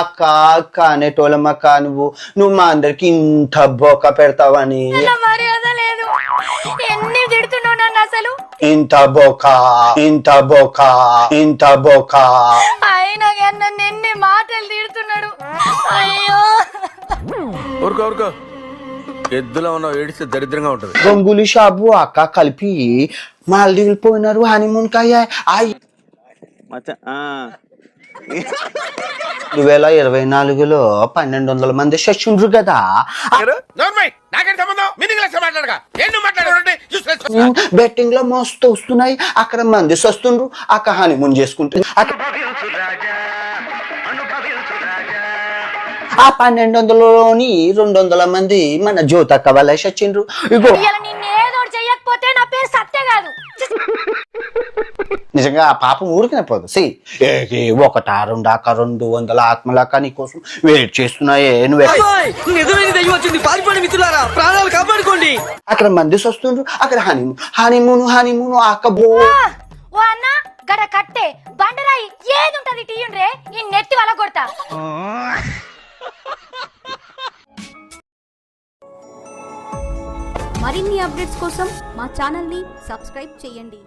అక్క అక్క అనేటోళ్ళమ్మక్క నువ్వు మా అందరికి ఇంత బొక్క పెడతావని. మర్యాద లేదు. ఎన్ని తిడుతున్నావు నన్ను అసలు. ఇంత బొక్క అయినా నన్ను ఎన్ని మాటలు తిడుతున్నాడు. అయ్యో ఊరుకో ఎద్దులో ఉన్న ఏడిస్తే దరిద్రంగా ఉంటది. గంగులీ షాబు అక్క కలిపి మాల్దీవులు పోయినారు హనీమూన్ కాయ. 2024లో 1200 మంది చచ్చిండ్రు కదా. బెట్టింగ్ లో మస్తు వస్తున్నాయి. అక్కడ మంది వస్తుండ్రు, అక్కడ హనీమూన్ చేసుకుంటారు. ఆ 1200లోని 200 మంది మన జ్యోతక్క వాళ్ళ చచ్చిండ్రు. ఇగో నిన్నేదో చెయ్యకపోతే నా పేరు సత్య కాదు. నిజంగా ఆ పాపం ఊరికినే పోదు. ఒకటా రెండా 200 ఆత్మలక్క నీకోసం వెయిట్ చేస్తున్నాయే. అక్కడ మంది వస్తుండ్రు, అక్కడ హనీమూన్ అక్కబో. ఓ అన్న గడ కట్టే బండరాయి ఏది ఉంటది టీయుండ్రే ఈ నెత్తి వల కొడతా. మరిన్ని అప్డేట్స్ కోసం మా ఛానల్ని సబ్స్క్రైబ్ చేయండి.